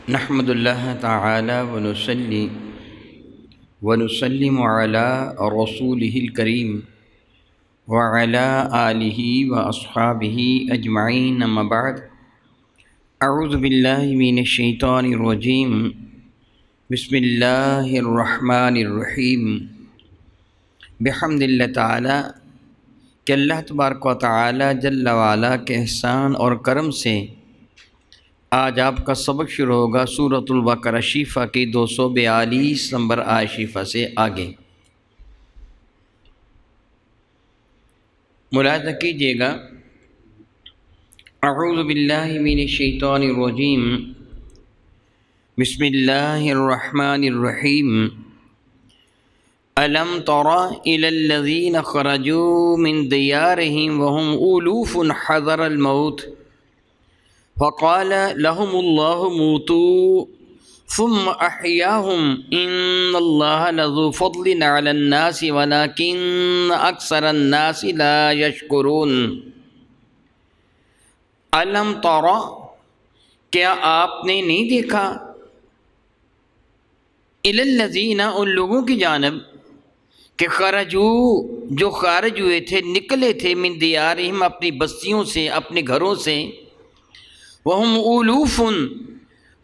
نحمد اللہ تعالی ونسلم علی رسولہ الکریم وعلی آلہ واصحابہ اجمعین اما بعد اعوذ باللہ من الشیطان الرجیم بسم اللہ الرحمن الرحیم بحمد اللہ تعالی کہ اللہ تبارک و تعالی جل وعلا کے احسان اور کرم سے آج آپ کا سبق شروع ہوگا سورۃ البقرہ شریفہ کی 242 نمبر آیت شریفہ سے آگے۔ ملاحظہ کیجیے گا، اعوذ باللہ من الشیطان الرجیم بسم اللہ الرحمن الرحیم الم تر الی الذین خرجوا من دیارہم وهم الوف حذر الموت فقال لهم الله موتوا ثم أحياهم إن الله لذو فضل على الناس ولكن أكثر الناس لا يشكرون۔ ألم ترى، کیا آپ نے نہیں دیکھا، إلى الذين، ان لوگوں کی جانب کہ خرجوا، جو خارج ہوئے تھے، نکلے تھے، من دیارہم، اپنی بستیوں سے، اپنے گھروں سے، وہم الوف،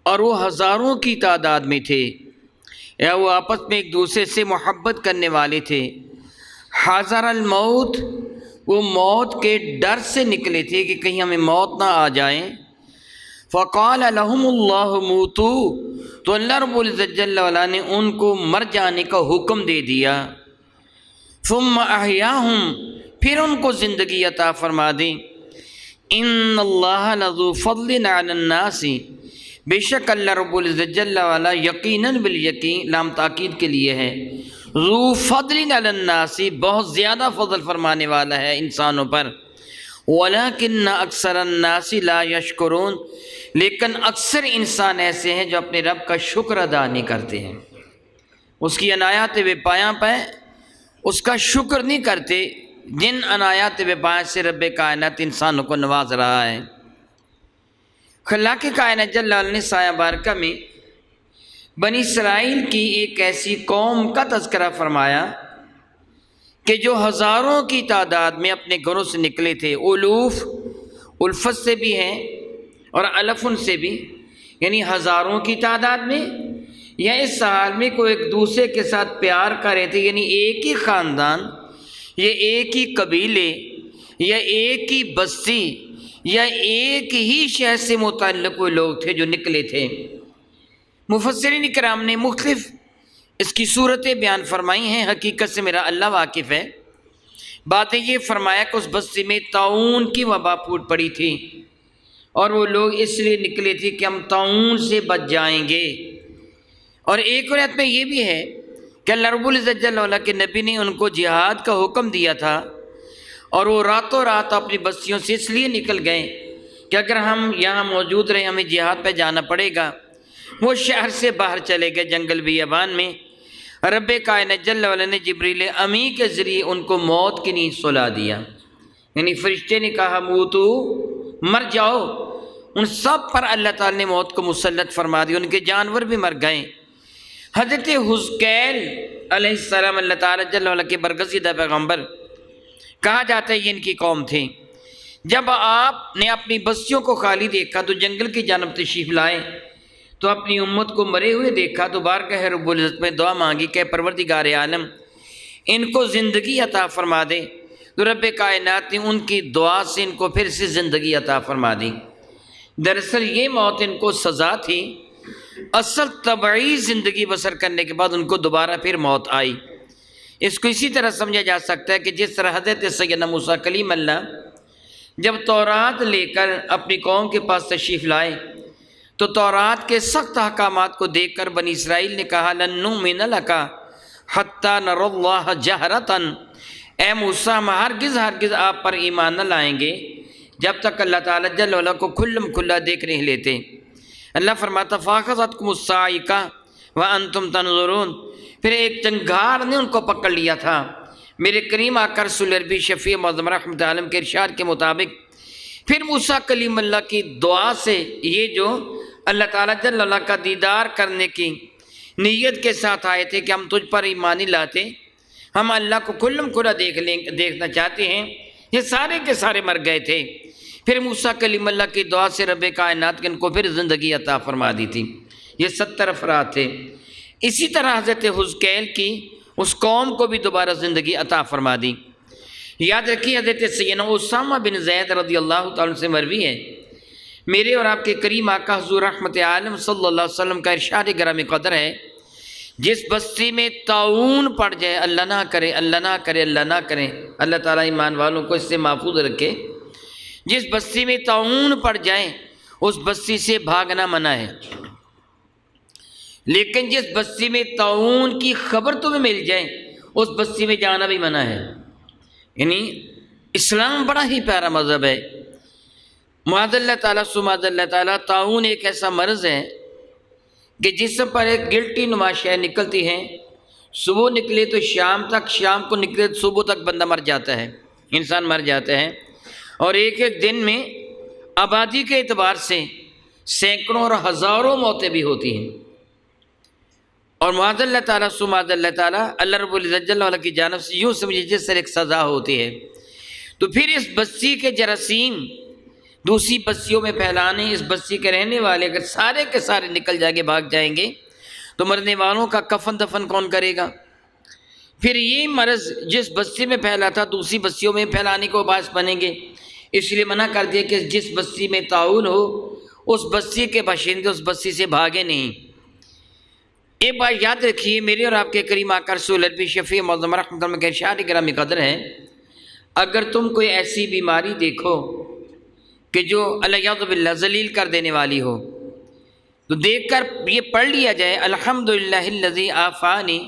اور وہ ہزاروں کی تعداد میں تھے، یا وہ آپس میں ایک دوسرے سے محبت کرنے والے تھے، حذر الموت، وہ موت کے ڈر سے نکلے تھے کہ کہیں ہمیں موت نہ آ جائے۔ فقال لهم اللہ موتوا، تو اللہ رب العزت جل وعلا نے ان کو مر جانے کا حکم دے دیا۔ ثم احیاہم، پھر ان کو زندگی عطا فرما دیں۔ ان اللہ لذو فضل علی الناس، بے شک اللہ رب العزت جل وعلا یقیناً بالیقین، لام تاکید کے لیے ہے، ذو فضل علی الناس، بہت زیادہ فضل فرمانے والا ہے انسانوں پر، ولیکن اکثر الناس لا یشکرون، لیکن اکثر انسان ایسے ہیں جو اپنے رب کا شکر ادا نہیں کرتے ہیں، اس کی عنایات بے پایاں پہ اس کا شکر نہیں کرتے، جن عنایات بے پایاں سے رب کائنات انسانوں کو نواز رہا ہے۔ خلاق کائنات جل وعلا نے سایہ بارکہ میں بنی اسرائیل کی ایک ایسی قوم کا تذکرہ فرمایا کہ جو ہزاروں کی تعداد میں اپنے گھروں سے نکلے تھے، الوف، الفت سے بھی ہیں اور الفن سے بھی، یعنی ہزاروں کی تعداد میں، یا اس حال میں کوئی ایک دوسرے کے ساتھ پیار کر رہے تھے، یعنی ایک ہی خاندان، یہ ایک ہی قبیلے، یا ایک ہی بستی، یا ایک ہی شہر سے متعلق وہ لوگ تھے جو نکلے تھے۔ مفسرین کرام نے مختلف اس کی صورتیں بیان فرمائی ہیں، حقیقت سے میرا اللہ واقف ہے۔ باتیں یہ فرمایا کہ اس بستی میں طاعون کی وبا پھوٹ پڑی تھی، اور وہ لوگ اس لیے نکلے تھے کہ ہم طاعون سے بچ جائیں گے۔ اور ایک روایت میں یہ بھی ہے کہ اللہ رب العزت جل وعلا کے نبی نے ان کو جہاد کا حکم دیا تھا، اور وہ راتوں رات اپنی بستیوں سے اس لیے نکل گئے کہ اگر ہم یہاں موجود رہے ہمیں جہاد پہ جانا پڑے گا۔ وہ شہر سے باہر چلے گئے جنگل بیابان میں۔ رب کائنات جل وعلا نے جبریل امی کے ذریعے ان کو موت کی نیند سلا دیا، یعنی فرشتے نے کہا موتو، مر جاؤ۔ ان سب پر اللہ تعالی نے موت کو مسلط فرما دی، ان کے جانور بھی مر گئے۔ حضرت حزقیل علیہ السلام اللہ تعالیٰ جل وعلا کے برگزیدہ پیغمبر، کہا جاتا ہے یہ ان کی قوم تھے۔ جب آپ نے اپنی بستیوں کو خالی دیکھا تو جنگل کی جانب تشریف لائے، تو اپنی امت کو مرے ہوئے دیکھا تو بارگاہ رب العزت میں دعا مانگی کہ پروردگار عالم ان کو زندگی عطا فرما دے، تو رب کائنات نے ان کی دعا سے ان کو پھر سے زندگی عطا فرما دی۔ دراصل یہ موت ان کو سزا تھی، اصل طبعی زندگی بسر کرنے کے بعد ان کو دوبارہ پھر موت آئی۔ اس کو اسی طرح سمجھا جا سکتا ہے کہ جس طرح حضرت سیدنا موسیٰ کلیم اللہ جب تورات لے کر اپنی قوم کے پاس تشریف لائے تو تورات کے سخت احکامات کو دیکھ کر بنی اسرائیل نے کہا لن نؤمن لک حتی نری اللہ جہرۃ، اے موسیٰ ہم ہرگز آپ پر ایمان نہ لائیں گے جب تک اللہ تعالیٰ جل وعلا کو کھلم کھلا دیکھ نہیں لیتے۔ اللہ فرماتا فاخذتکم الصاعقہ وانتم تنظرون، پھر ایک چنگھار نے ان کو پکڑ لیا تھا۔ میرے کریم آقا رسول عربی شفیع معظم رحمت عالم کے ارشاد کے مطابق پھر موسیٰ کلیم اللہ کی دعا سے یہ جو اللہ تعالیٰ جل اللہ کا دیدار کرنے کی نیت کے ساتھ آئے تھے کہ ہم تجھ پر ایمان نہیں لاتے، ہم اللہ کو کھلم کھلا دیکھنا چاہتے ہیں، یہ سارے کے سارے مر گئے تھے۔ پھر موسیٰ کلیم اللہ کی دعا سے رب کائنات ان کو پھر زندگی عطا فرما دی تھی۔ یہ 70 افراد تھے۔ اسی طرح حضرت حزقیل کی اس قوم کو بھی دوبارہ زندگی عطا فرما دی۔ یاد رکھیے حضرت سیدنا اسامہ بن زید رضی اللہ تعالیٰ سے مروی ہے، میرے اور آپ کے کریم آقا حضور رحمت عالم صلی اللہ علیہ وسلم کا ارشاد گرامی قدر ہے، جس بستی میں طاعون پڑ جائے، اللہ نہ کرے اللہ نہ کرے اللہ نہ کرے، اللہ تعالیٰ ایمان والوں کو اس سے محفوظ رکھے، جس بستی میں طاعون پڑ جائے اس بستی سے بھاگنا منع ہے، لیکن جس بستی میں طاعون کی خبر تمہیں مل جائے اس بستی میں جانا بھی منع ہے۔ یعنی اسلام بڑا ہی پیارا مذہب ہے۔ معاذ اللہ تعالیٰ سماذ اللہ تعالیٰ، طاعون ایک ایسا مرض ہے کہ جسم پر ایک گلٹی نما شے نکلتی ہیں، صبح نکلے تو شام تک، شام کو نکلے تو صبح تک بندہ مر جاتا ہے، انسان مر جاتا ہے، اور ایک ایک دن میں آبادی کے اعتبار سے سینکڑوں اور ہزاروں موتیں بھی ہوتی ہیں۔ اور معاذ اللہ تعالیٰ سماذ اللہ تعالیٰ، اللہ رب العزت جل وعلا کی جانب سے یوں سمجھے جس سے ایک سزا ہوتی ہے۔ تو پھر اس بستی کے جراثیم دوسری بستیوں میں پھیلانے، اس بستی کے رہنے والے اگر سارے کے سارے نکل جائیں گے، بھاگ جائیں گے، تو مرنے والوں کا کفن دفن کون کرے گا؟ پھر یہ مرض جس بستی میں پھیلا تھا دوسری بستیوں میں پھیلانے کو باعث بنیں گے، اس لیے منع کر دیا کہ جس بستی میں طاعون ہو اس بستی کے باشندے اس بستی سے بھاگے نہیں۔ ایک بات یاد رکھیے، میرے اور آپ کے کریم آقا رسول اللہ شفیع معظم رحمۃ اللہ کے ارشاد گرامی قدر ہے، اگر تم کوئی ایسی بیماری دیکھو کہ جو الیاذ باللہ ذلیل کر دینے والی ہو، تو دیکھ کر یہ پڑھ لیا جائے الحمدللہ الذی عافانی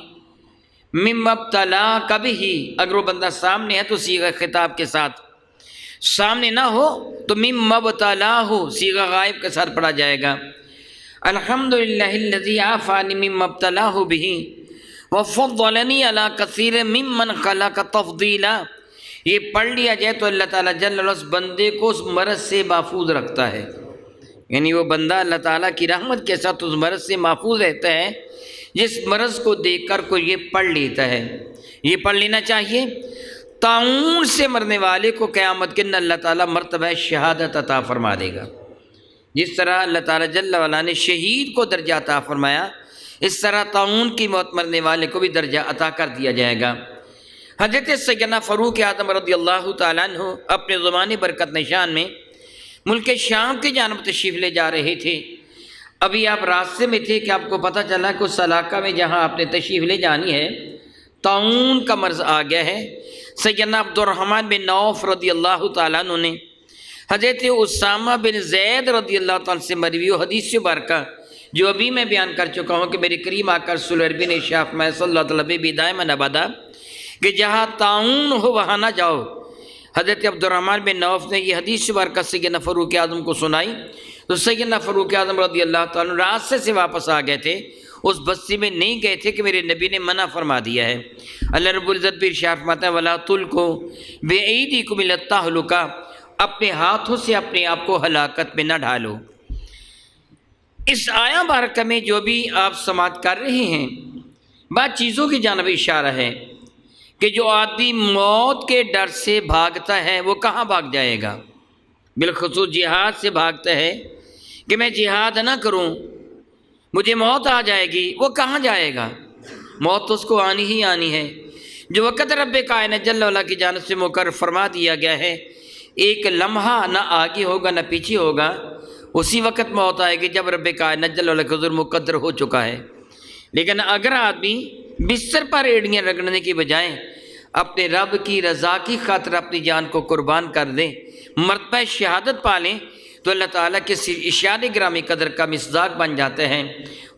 مما ابتلاک بہ۔ اگر وہ بندہ سامنے ہے تو صیغہ خطاب کے ساتھ، سامنے نہ ہو تو مما ابتلاہ صیغہ غائب کے ساتھ پڑھا جائے گا۔ الحمدللہ الذی عافانی مما ابتلاہ بہ وفضلنی علی کثیر ممن خلق تفضیلا۔ یہ پڑھ لیا جائے تو اللہ تعالیٰ جل وعلا اس بندے کو اس مرض سے محفوظ رکھتا ہے، یعنی وہ بندہ اللہ تعالیٰ کی رحمت کے ساتھ اس مرض سے محفوظ رہتا ہے جس مرض کو دیکھ کر کوئی یہ پڑھ لیتا ہے۔ یہ پڑھ لینا چاہیے۔ طاعون سے مرنے والے کو قیامت کے دن اللہ تعالیٰ مرتبہ شہادت عطا فرما دے گا۔ جس طرح اللہ تعالیٰ جل وعلا نے شہید کو درجہ عطا فرمایا، اس طرح طاعون کی موت مرنے والے کو بھی درجہ عطا کر دیا جائے گا۔ حضرت سیدنا فاروق اعظم رضی اللہ تعالیٰ عنہ اپنے زمانے برکت نشان میں ملک شام کی جانب تشریف لے جا رہے تھے۔ ابھی آپ راستے میں تھے کہ آپ کو پتہ چلا کہ اس علاقہ میں جہاں آپ نے تشریف لے جانی ہے طاعون کا مرض آ گیا ہے۔ سیدنا عبد الرحمن بن عوف رضی اللہ تعالیٰ عنہ نے حضرت اسامہ بن زید رضی اللہ تعالیٰ سے مروی حدیث مبارکہ جو ابھی میں بیان کر چکا ہوں کہ میرے کریم آقا رسول اللہ نے ارشاد میں صلی اللہ تعالیٰ بھی دائماً ابدا کہ جہاں طاعون ہو وہاں نہ جاؤ۔ حضرت عبد الرحمن بن عوف نے یہ حدیث مبارکہ سیدنا فاروق اعظم کو سنائی تو سیدنا فاروق اعظم رضی اللہ تعالیٰ راستے سے واپس آ گئے تھے، اس بستی میں نہیں گئے تھے کہ میرے نبی نے منع فرما دیا ہے۔ اللہ رب العزت بھی ارشاد فرماتا ہے وَلَا تُلْقُوا بِأَيْدِيكُمْ إِلَى التَّهْلُكَةِ، اپنے ہاتھوں سے اپنے آپ کو ہلاکت میں نہ ڈالو۔ اس آیا بارکہ میں جو بھی آپ سماعت کر رہے ہیں بعض چیزوں کی جانب اشارہ ہے کہ جو آدمی موت کے ڈر سے بھاگتا ہے وہ کہاں بھاگ جائے گا؟ بالخصوص جہاد سے بھاگتا ہے کہ میں جہاد نہ کروں مجھے موت آ جائے گی، وہ کہاں جائے گا؟ موت تو اس کو آنی ہی آنی ہے۔ جو وقت رب کائنات جل وعلا کی جانب سے مقرر فرما دیا گیا ہے، ایک لمحہ نہ آگے ہوگا نہ پیچھے ہوگا، اسی وقت موت آئے گی جب رب کائنات جل وعلا کا حضور مقدر ہو چکا ہے۔ لیکن اگر آدمی بستر پر ایڑیاں رگڑنے کی بجائے اپنے رب کی رضا کی خاطر اپنی جان کو قربان کر دیں، مرتبہ شہادت پالیں، تو اللہ تعالیٰ کے ارشاد گرامی قدر کا مصداق بن جاتے ہیں۔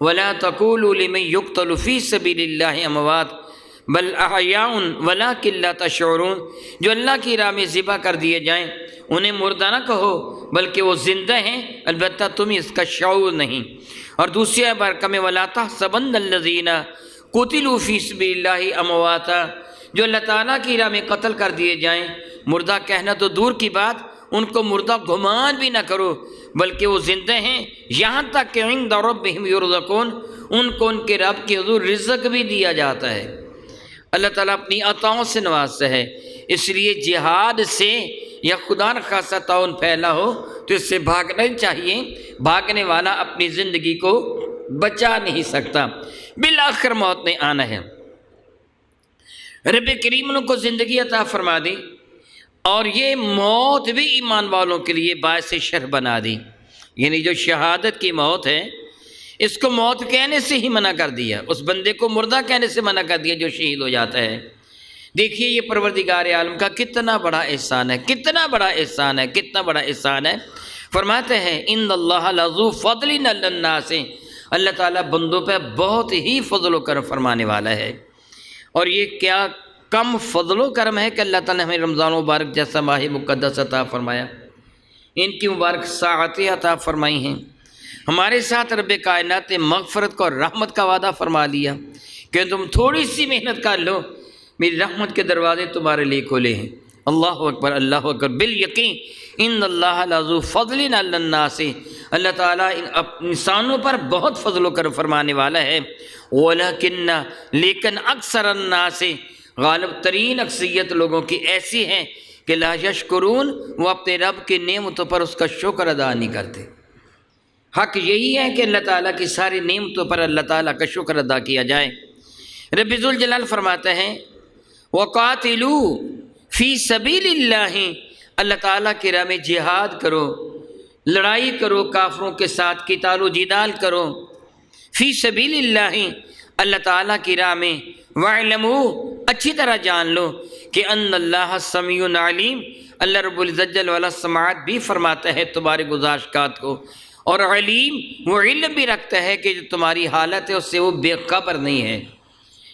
وَلَا تَقُولُوا لِمَن يُقْتَلُ فِي سَبِيلِ اللَّهِ أَمْوَاتٌ بَلْ أَحْيَاءٌ وَلَٰكِن لَّا تَشْعُرُونَ، جو اللہ کی راہ میں ذبح کر دیے جائیں انہیں مردہ نہ کہو بلکہ وہ زندہ ہیں، البتہ تمہیں اس کا شعور نہیں۔ اور دوسری بارکہ میں وَلَا تَحْسَبَنَّ الَّذِينَ قُتِلُوا فِي سَبِيلِ اللَّهِ أَمْوَاتًا، جو اللہ تعالیٰ کی راہ میں قتل کر دیے جائیں، مردہ کہنا تو دور کی بات، ان کو مردہ گمان بھی نہ کرو، بلکہ وہ زندہ ہیں، یہاں تک کہ عند ربہم یرزقون، ان کو ان کے رب کے حضور رزق بھی دیا جاتا ہے۔ اللہ تعالیٰ اپنی عطاؤں سے نوازتا ہے، اس لیے جہاد سے یا خدا نخواستہ تعاون پھیلا ہو تو اس سے بھاگنا ہی چاہیے۔ بھاگنے والا اپنی زندگی کو بچا نہیں سکتا، بالآخر موت نے آنا ہے۔ رب کریم ان کو زندگی عطا فرما دی، اور یہ موت بھی ایمان والوں کے لیے باعث شرف بنا دی، یعنی جو شہادت کی موت ہے اس کو موت کہنے سے ہی منع کر دیا، اس بندے کو مردہ کہنے سے منع کر دیا جو شہید ہو جاتا ہے۔ دیکھیے یہ پروردگار عالم کا کتنا بڑا احسان ہے، کتنا بڑا احسان ہے، کتنا بڑا احسان ہے۔ فرماتے ہیں ان اللہ لذو فضل علی الناس، اللہ تعالیٰ بندوں پہ بہت ہی فضل و کرم فرمانے والا ہے۔ اور یہ کیا کم فضل و کرم ہے کہ اللہ تعالیٰ نے ہمیں رمضان مبارک جیسا ماہ مقدس عطا فرمایا، ان کی مبارک ساعتیں عطا فرمائی ہیں۔ ہمارے ساتھ رب کائنات نے مغفرت کو اور رحمت کا وعدہ فرما لیا کہ تم تھوڑی سی محنت کر لو، میری رحمت کے دروازے تمہارے لیے کھولے ہیں۔ اللہ اکبر، اللہ اکبر۔ بالیقین ان اللہ لذو فضل علی الناس، اللہ تعالیٰ انسانوں پر بہت فضل و کرم فرمانے والا ہے۔ ولیکن، لیکن اکثر الناس، غالب ترین اکثریت لوگوں کی ایسی ہیں کہ لا یشکرون، وہ اپنے رب کی نعمتوں پر اس کا شکر ادا نہیں کرتے۔ حق یہی ہے کہ اللہ تعالیٰ کی ساری نعمتوں پر اللہ تعالیٰ کا شکر ادا کیا جائے۔ رب ذوالجلال فرماتے ہیں وَقَاتِلُوا فِي سَبِيلِ اللَّهِ، اللہ تعالیٰ کی راہ میں جہاد کرو، لڑائی کرو کافروں کے ساتھ، قتال و جدال کرو، فی سبیل اللہ، اللہ تعالیٰ کی راہ میں، وَاعْلَمُوا، اچھی طرح جان لو کہ ان اللہ سمیع علیم، اللہ رب العزت جل وعلا سماعت بھی فرماتا ہے تمہارے گزاشتات کو، اور علیم، وہ علم بھی رکھتا ہے کہ جو تمہاری حالت ہے اس سے وہ بے خبر نہیں ہے،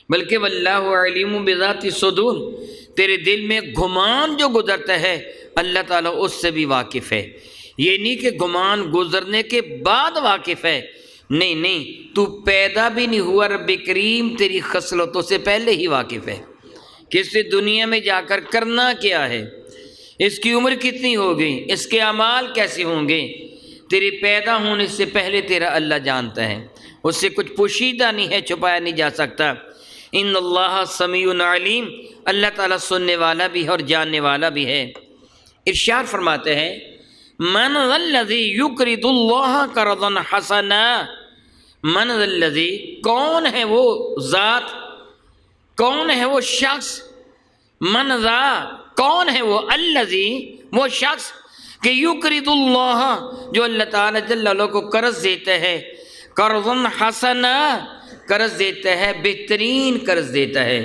بلکہ واللہ علیم بذات الصدور، تیرے دل میں گمان جو گزرتا ہے اللہ تعالیٰ اس سے بھی واقف ہے۔ یہ نہیں کہ گمان گزرنے کے بعد واقف ہے، نہیں نہیں، تو پیدا بھی نہیں ہوا، رب کریم تیری خصلتوں سے پہلے ہی واقف ہے کہ اس نے دنیا میں جا کر کرنا کیا ہے، اس کی عمر کتنی ہوگی، اس کے اعمال کیسے ہوں گے، تیرے پیدا ہونے سے پہلے تیرا اللہ جانتا ہے، اس سے کچھ پوشیدہ نہیں ہے، چھپایا نہیں جا سکتا۔ ان اللہ سمیع علیم، اللہ تعالیٰ سننے والا بھی ہے اور جاننے والا بھی ہے۔ ارشاد فرماتے ہیں من ذا الذی یقرض اللہ قرضا حسنا، من ذا الذی، کون ہے وہ ذات، کون ہے وہ شخص، من ذا، کون ہے وہ، الذی، وہ شخص کہ یقرض اللہ، جو اللہ تعالیٰ جل اللہ کو قرض دیتا ہے، قرضا حسنا، قرض دیتا ہے، بہترین قرض دیتا ہے۔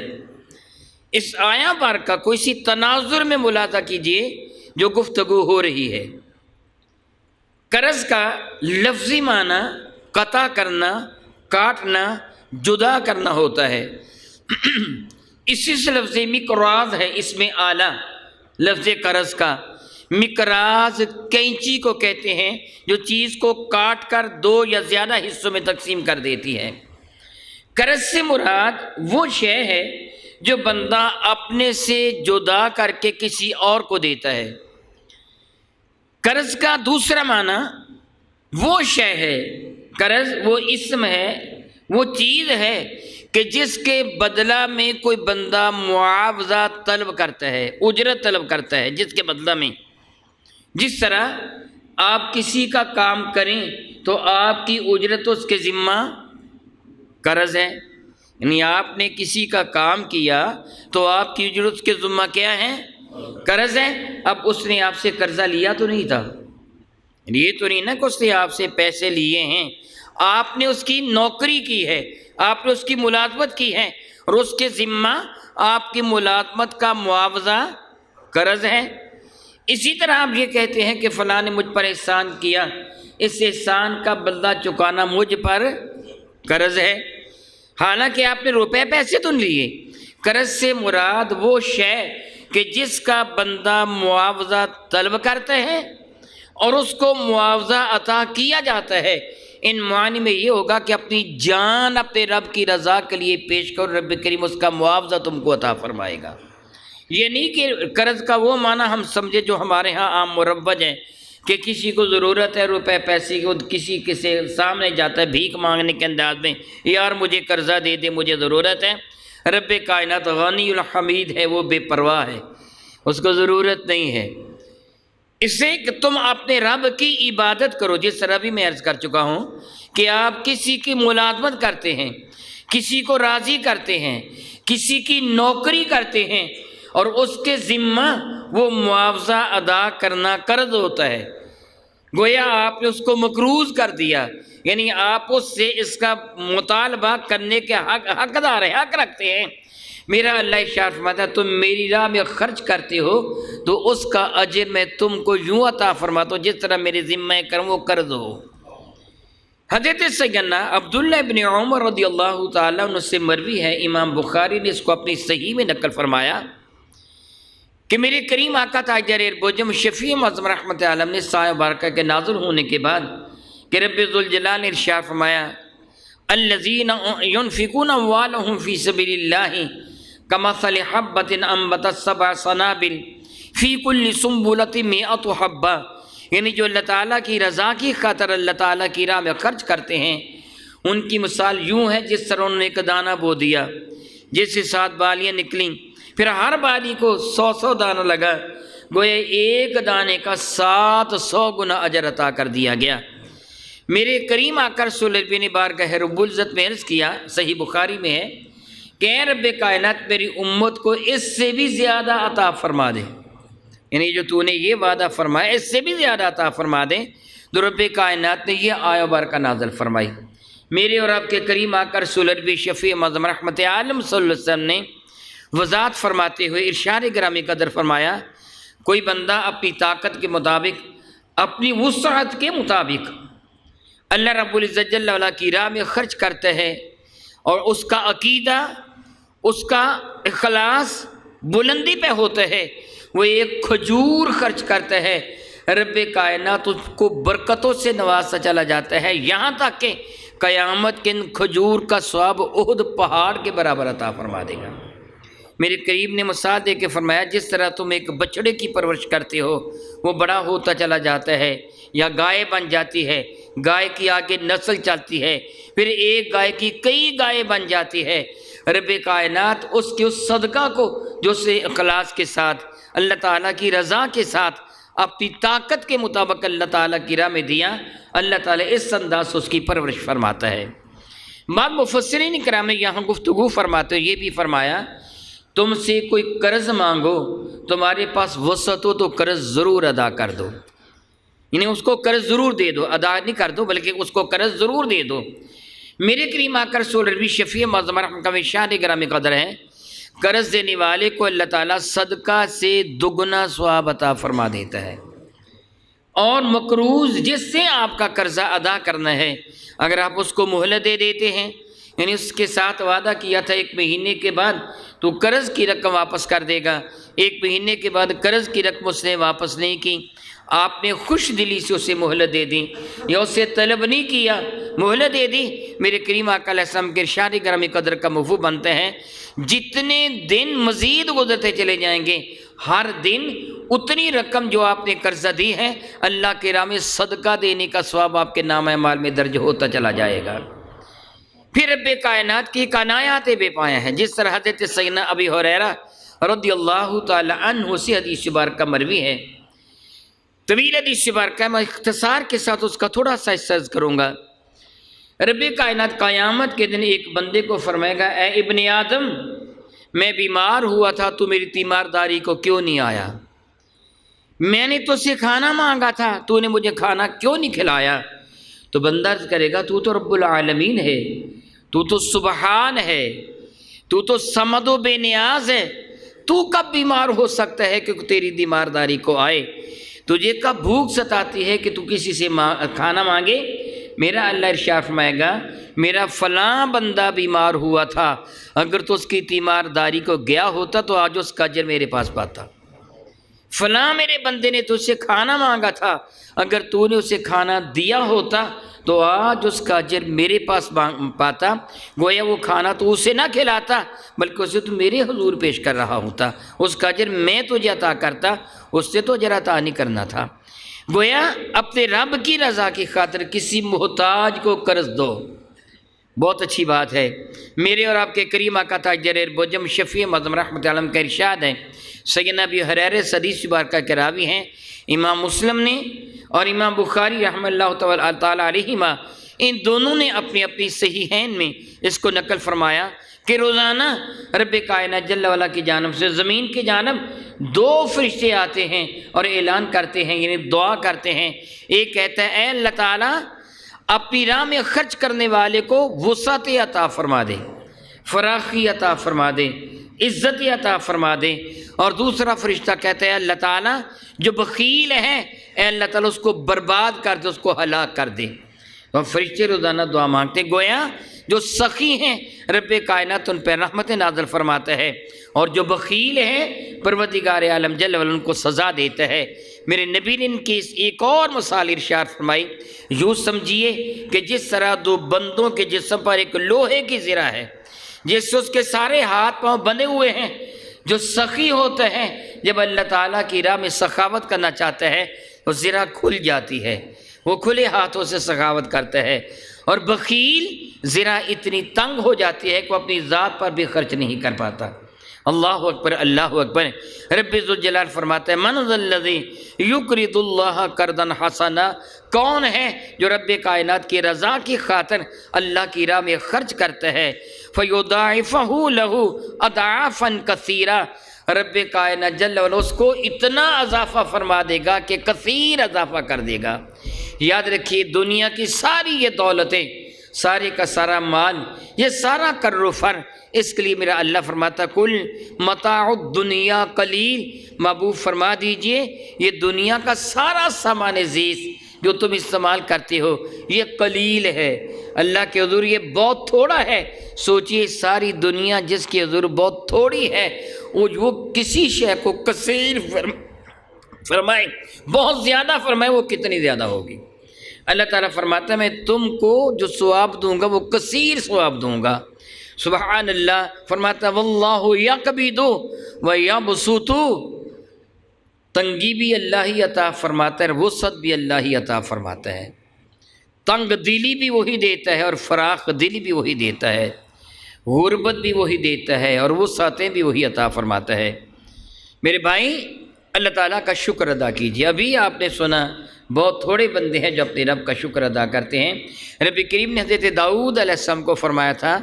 اس آیا بار کا کوئی سی تناظر میں ملاحظہ کیجئے جو گفتگو ہو رہی ہے۔ قرض کا لفظی معنی قطع کرنا، کاٹنا، جدا کرنا ہوتا ہے۔ اسی سے لفظ مقراض ہے، اس میں اعلیٰ لفظ قرض کا۔ مقراض کینچی کو کہتے ہیں جو چیز کو کاٹ کر دو یا زیادہ حصوں میں تقسیم کر دیتی ہے۔ قرض سے مراد وہ شے ہے جو بندہ اپنے سے جدا کر کے کسی اور کو دیتا ہے۔ قرض کا دوسرا معنی وہ شے ہے، قرض وہ اسم ہے، وہ چیز ہے کہ جس کے بدلہ میں کوئی بندہ معاوضہ طلب کرتا ہے، اجرت طلب کرتا ہے، جس کے بدلہ میں، جس طرح آپ کسی کا کام کریں تو آپ کی اجرت اس کے ذمہ قرض ہے، یعنی آپ نے کسی کا کام کیا تو آپ کی اجرت کے ذمہ کیا ہے، قرض ہے۔ اب اس نے آپ سے قرضہ لیا تو نہیں تھا، یہ تو نہیں نا کہ اس نے آپ سے پیسے لیے ہیں، آپ نے اس کی نوکری کی ہے، آپ نے اس کی ملازمت کی ہے، اور اس کے ذمہ آپ کی ملازمت کا معاوضہ قرض ہے۔ اسی طرح آپ یہ کہتے ہیں کہ فلاں نے مجھ پر احسان کیا، اس احسان کا بدلہ چکانا مجھ پر قرض ہے، حالانکہ آپ نے روپے پیسے تو نہیں لیے۔ قرض سے مراد وہ شے کہ جس کا بندہ معاوضہ طلب کرتا ہے اور اس کو معاوضہ عطا کیا جاتا ہے۔ ان معنی میں یہ ہوگا کہ اپنی جان اپنے رب کی رضا کے لیے پیش کرو، رب کریم اس کا معاوضہ تم کو عطا فرمائے گا۔ یہ نہیں کہ قرض کا وہ معنی ہم سمجھے جو ہمارے ہاں عام مروج ہے کہ کسی کو ضرورت ہے روپے پیسے کی، کسی کے سامنے جاتا ہے بھیک مانگنے کے انداز میں، یار مجھے قرضہ دے دے مجھے ضرورت ہے۔ رب کائنات غنی الحمید ہے، وہ بے پرواہ ہے، اس کو ضرورت نہیں ہے۔ اس سے کہ تم اپنے رب کی عبادت کرو، جس طرح بھی میں عرض کر چکا ہوں کہ آپ کسی کی ملازمت کرتے ہیں، کسی کو راضی کرتے ہیں، کسی کی نوکری کرتے ہیں اور اس کے ذمہ وہ معاوضہ ادا کرنا قرض ہوتا ہے، گویا آپ نے اس کو مقروض کر دیا، یعنی آپ اس سے اس کا مطالبہ کرنے کے حقدار ہیں، حق رکھتے ہیں۔ میرا اللہ ارشاد فرماتا ہے تم میری راہ میں خرچ کرتے ہو تو اس کا اجر میں تم کو یوں عطا فرماتا ہوں جس طرح میرے ذمہ کرم وہ قرض ہو۔ حضرت سیدنا عبداللہ ابن عمر رضی اللہ تعالیٰ عنہ سے مروی ہے، امام بخاری نے اس کو اپنی صحیح میں نقل فرمایا کہ میرے کریم آقا تاجر بوجم شفیع معظم رحمت عالم نے سایہ بارکہ کے نازل ہونے کے بعد کہ رب ذوالجلال نے ارشاد فرمایا الذین ينفقون اموالهم فی سبیل اللہ کمثل حبۃ انبتت سبع سنابل فی کل سنبلۃ مئۃ حبۃ، یعنی جو اللہ تعالیٰ کی رضا کی خاطر اللہ تعالیٰ کی راہ میں خرچ کرتے ہیں ان کی مثال یوں ہے جس طرح انہوں نے ایک دانہ بو دیا جس سے 7 بالیاں نکلیں، پھر ہر بالی کو 100 دانہ لگا، گویا ایک دانے کا 700 گنا اجر عطا کر دیا گیا۔ میرے کریم آقا رسول اللہ نے بارگاہ رب العزت میں عرض کیا، صحیح بخاری میں ہے کہ اے رب کائنات میری امت کو اس سے بھی زیادہ عطا فرما دے، یعنی جو تو نے یہ وعدہ فرمایا اس سے بھی زیادہ عطا فرما دے، تو رب کائنات نے یہ آیہ بارکہ نازل فرمائی۔ میرے اور آپ کے کریم آقا رسول اللہ شفیع معظم رحمت عالم صلی اللہ علیہ وسلم نے وضاحت فرماتے ہوئے ارشاد گرامی قدر فرمایا کوئی بندہ اپنی طاقت کے مطابق، اپنی وسعت کے مطابق اللہ رب العزت جل وعلا کی راہ میں خرچ کرتا ہے اور اس کا عقیدہ، اس کا اخلاص بلندی پہ ہوتا ہے، وہ ایک کھجور خرچ کرتا ہے، رب کائنات اس کو برکتوں سے نوازتا چلا جاتا ہے، یہاں تک کہ قیامت کے ان کھجور کا ثواب احد پہاڑ کے برابر عطا فرما دے گا۔ میرے قریب نے مثال دے کے فرمایا جس طرح تم ایک بچڑے کی پرورش کرتے ہو، وہ بڑا ہوتا چلا جاتا ہے یا گائے بن جاتی ہے، گائے کی آگے نسل چلتی ہے، پھر ایک گائے کی کئی گائے بن جاتی ہے، رب کائنات اس کے اس صدقہ کو جو اسے اخلاص کے ساتھ اللہ تعالیٰ کی رضا کے ساتھ اپنی طاقت کے مطابق اللہ تعالیٰ کی راہ میں دیا، اللہ تعالیٰ اس انداز سے اس کی پرورش فرماتا ہے۔ بعض مفسرین کرام نے یہاں گفتگو فرماتے ہوئے یہ بھی فرمایا تم سے کوئی قرض مانگو، تمہارے پاس وسعت ہو تو قرض ضرور ادا کر دو، یعنی اس کو قرض ضرور دے دو، ادا نہیں کر دو بلکہ اس کو قرض ضرور دے دو۔ میرے کریم آقا رسول اللہ شفیع معظم رحمت کا شان گرامی قدر ہے، قرض دینے والے کو اللہ تعالیٰ صدقہ سے دگنا ثواب عطا فرما دیتا ہے، اور مقروض جس سے آپ کا قرضہ ادا کرنا ہے اگر آپ اس کو مہلت دے دیتے ہیں، یعنی اس کے ساتھ وعدہ کیا تھا 1 مہینے کے بعد تو قرض کی رقم واپس کر دے گا، 1 مہینے کے بعد قرض کی رقم اس نے واپس نہیں کی، آپ نے خوش دلی سے اسے مہلت دے دی یا اسے طلب نہیں کیا، مہلت دے دی، میرے کریم آقا علیہ السلام کے ارشاد گرامی قدر کا مفہوم بنتے ہیں جتنے دن مزید گزرتے چلے جائیں گے ہر دن اتنی رقم جو آپ نے قرضہ دی ہے اللہ کے راہ میں صدقہ دینے کا ثواب آپ کے نام اعمال میں درج ہوتا چلا جائے گا۔ پھر رب کائنات کی عنایات بے پایا ہیں، جس طرح حضرت سیدنا ابی ہریرہ رضی اللہ تعالی عنہ سے حدیث مبارکہ مروی ہے، طویل حدیث مبارکہ، میں اختصار کے ساتھ اس کا تھوڑا سا حصہ کروں گا۔ رب کائنات قیامت کے دن ایک بندے کو فرمائے گا اے ابن آدم میں بیمار ہوا تھا تو میری تیمارداری کو کیوں نہیں آیا، میں نے تو سے کھانا مانگا تھا تو نے مجھے کھانا کیوں نہیں کھلایا، تو بندہ عرض کرے گا تو رب العالمین ہے، تو سبحان ہے، تو صمد و بے نیاز ہے، تو کب بیمار ہو سکتا ہے کہ تیری تیمارداری کو آئے، تجھے کب بھوک ستاتی ہے کہ تو کسی سے کھانا مانگے۔ میرا اللہ ارشاد فرمائے گا میرا فلاں بندہ بیمار ہوا تھا، اگر تو اس کی تیمارداری کو گیا ہوتا تو آج اس کا اجر میرے پاس پاتا، فلاں میرے بندے نے تجھ سے کھانا مانگا تھا، اگر تو نے اسے کھانا دیا ہوتا تو آج اس کا اجر میرے پاس پاتا، گویا وہ کھانا تو اسے نہ کھلاتا بلکہ اسے تو میرے حضور پیش کر رہا ہوتا، اس کا اجر میں تجھے عطا کرتا، اس سے تو اجر عطا نہیں کرنا تھا۔ گویا اپنے رب کی رضا کی خاطر کسی محتاج کو قرض دو، بہت اچھی بات ہے۔ میرے اور آپ کے کریم آقا تاجر بوجم شفیع معظم رحمۃ اللہ علیہ کا ارشاد ہے، سیدنا ابی ہریرہ حدیث مبارکہ کے راوی ہیں، امام مسلم نے اور امام بخاری رحمہ اللہ تعالیٰ علیہما، ان دونوں نے اپنی اپنی صحیحین میں اس کو نقل فرمایا کہ روزانہ رب کائنات جل وعلا کی جانب سے زمین کی جانب 2 فرشتے آتے ہیں اور اعلان کرتے ہیں، یعنی دعا کرتے ہیں۔ ایک کہتا ہے اے اللہ تعالیٰ اپنی راہ میں خرچ کرنے والے کو وسعت عطا فرما دے، فراخی عطا فرما دے، عزت عطا فرما دے۔ اور دوسرا فرشتہ کہتا ہے اللہ تعالیٰ جو بخیل ہے اے اللہ تعالیٰ اس کو برباد کر دے، اس کو ہلاک کر دے۔ اور فرشتے روزانہ دعا مانگتے، گویا جو سخی ہیں رب کائنات ان پہ رحمت نازل فرماتا ہے، اور جو بخیل ہے پروردگار عالم جل وعلا ان کو سزا دیتا ہے۔ میرے نبی نے ان کی ایک اور مثال ارشاد فرمائی، یوں سمجھیے کہ جس طرح 2 بندوں کے جسم پر ایک لوہے کی زرہ ہے جس سے اس کے سارے ہاتھ پاؤں بندھے ہوئے ہیں، جو سخی ہوتا ہے جب اللہ تعالیٰ کی راہ میں سخاوت کرنا چاہتا ہے وہ زرہ کھل جاتی ہے، وہ کھلے ہاتھوں سے سخاوت کرتا ہے، اور بخیل زرہ اتنی تنگ ہو جاتی ہے کہ وہ اپنی ذات پر بھی خرچ نہیں کر پاتا۔ اللہ اکبر، اللہ اکبر۔ رب ذوالجلال فرماتا ہے من ذا الذی یقرض اللہ قرضا حسنا، کون ہے جو رب کائنات کی رضا کی خاطر اللہ کی راہ میں خرچ کرتا ہے، فیضاعفہ لہ اضعافا کثیرا، رب کائنات جل وعلا اس کو اتنا اضافہ فرما دے گا کہ کثیر اضافہ کر دے گا۔ یاد رکھیے دنیا کی ساری یہ دولتیں، سارے کا سارا مال، یہ سارا کر و فر، اس کے لیے میرا اللہ فرماتا کل متاع الدنیا قلیل، محبوب فرما دیجئے یہ دنیا کا سارا سامان زیست جو تم استعمال کرتے ہو یہ قلیل ہے، اللہ کے حضور یہ بہت تھوڑا ہے۔ سوچئے ساری دنیا جس کے حضور بہت تھوڑی ہے، وہ کسی شے کو کثیر فرمائے، بہت زیادہ فرمائے، وہ کتنی زیادہ ہوگی۔ اللہ تعالیٰ فرماتا ہے میں تم کو جو ثواب دوں گا وہ کثیر ثواب دوں گا۔ سبحان اللہ، فرماتا ہے واللہ یقبض ویبسط، تنگی بھی اللہ ہی عطا فرماتا ہے، وسعت بھی اللہ ہی عطا فرماتا ہے، تنگ دلی بھی وہی دیتا ہے اور فراخ دلی بھی وہی دیتا ہے، غربت بھی وہی دیتا ہے اور وسعتیں بھی وہی عطا فرماتا ہے۔ میرے بھائی اللہ تعالیٰ کا شکر ادا کیجیے۔ ابھی آپ نے سنا بہت تھوڑے بندے ہیں جو اپنے رب کا شکر ادا کرتے ہیں۔ رب کریم نے حضرت داؤد علیہ السلام کو فرمایا تھا،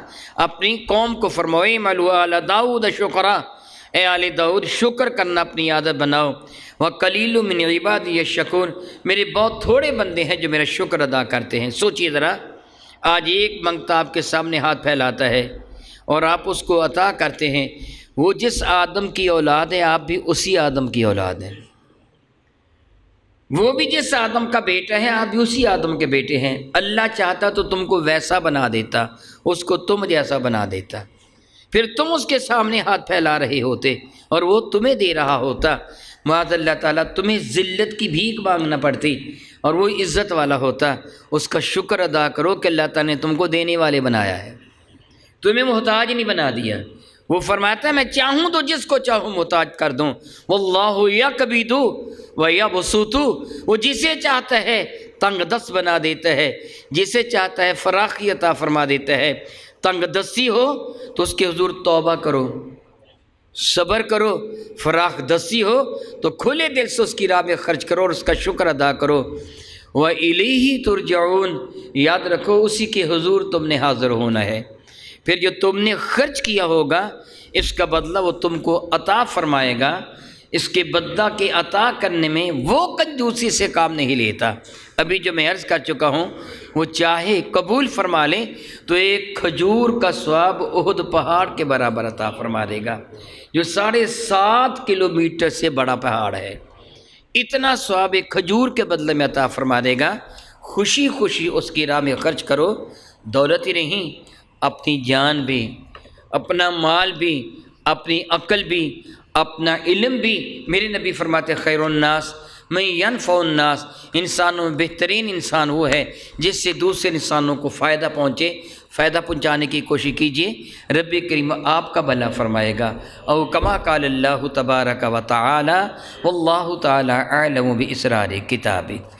اپنی قوم کو فرماؤ اعملوا آل داؤد شکرا، اے آل داؤد شکر کرنا اپنی عادت بناؤ، وقلیل من عبادی الشکور، میرے بہت تھوڑے بندے ہیں جو میرا شکر ادا کرتے ہیں۔ سوچئے ذرا، آج ایک منگتا آپ کے سامنے ہاتھ پھیلاتا ہے اور آپ اس کو عطا کرتے ہیں، وہ جس آدم کی اولاد ہے آپ بھی اسی آدم کی اولاد ہیں، وہ بھی جس آدم کا بیٹا ہے آپ بھی اسی آدم کے بیٹے ہیں۔ اللہ چاہتا تو تم کو ویسا بنا دیتا، اس کو تم جیسا بنا دیتا، پھر تم اس کے سامنے ہاتھ پھیلا رہے ہوتے اور وہ تمہیں دے رہا ہوتا، معاذ اللہ تعالیٰ تمہیں ذلت کی بھیک مانگنا پڑتی اور وہ عزت والا ہوتا۔ اس کا شکر ادا کرو کہ اللہ تعالیٰ نے تم کو دینے والے بنایا ہے، تمہیں محتاج نہیں بنا دیا۔ وہ فرماتا ہے میں چاہوں تو جس کو چاہوں محتاج کر دوں، واللہ یقبض ویبسط، وہ جسے چاہتا ہے تنگ دست بنا دیتا ہے، جسے چاہتا ہے فراخی عطا فرما دیتا ہے۔ تنگ دستی ہو تو اس کے حضور توبہ کرو، صبر کرو، فراخ دستی ہو تو کھلے دل سے اس کی راہ میں خرچ کرو اور اس کا شکر ادا کرو۔ وَإِلَيْهِ تُرْجَعُونَ، یاد رکھو اسی کے حضور تم نے حاضر ہونا ہے، پھر جو تم نے خرچ کیا ہوگا اس کا بدلہ وہ تم کو عطا فرمائے گا۔ اس کے بدلہ کے عطا کرنے میں وہ کنجوسی سے کام نہیں لیتا۔ ابھی جو میں عرض کر چکا ہوں وہ چاہے قبول فرما لیں تو ایک کھجور کا ثواب احد پہاڑ کے برابر عطا فرما دے گا، جو 7.5 کلومیٹر سے بڑا پہاڑ ہے، اتنا ثواب ایک کھجور کے بدلے میں عطا فرما دے گا۔ خوشی خوشی اس کی راہ میں خرچ کرو، دولت ہی نہیں، اپنی جان بھی، اپنا مال بھی، اپنی عقل بھی، اپنا علم بھی میرے نبی فرماتے خیر الناس من ینفع الناس، انسانوں میں بہترین انسان وہ ہے جس سے دوسرے انسانوں کو فائدہ پہنچے، فائدہ پہنچانے کی کوشش کیجیے، رب کریم آپ کا بھلا فرمائے گا۔ او کما قال اللہ تبارک و تعالی واللہ تعالی اعلم باسرار کتابہ۔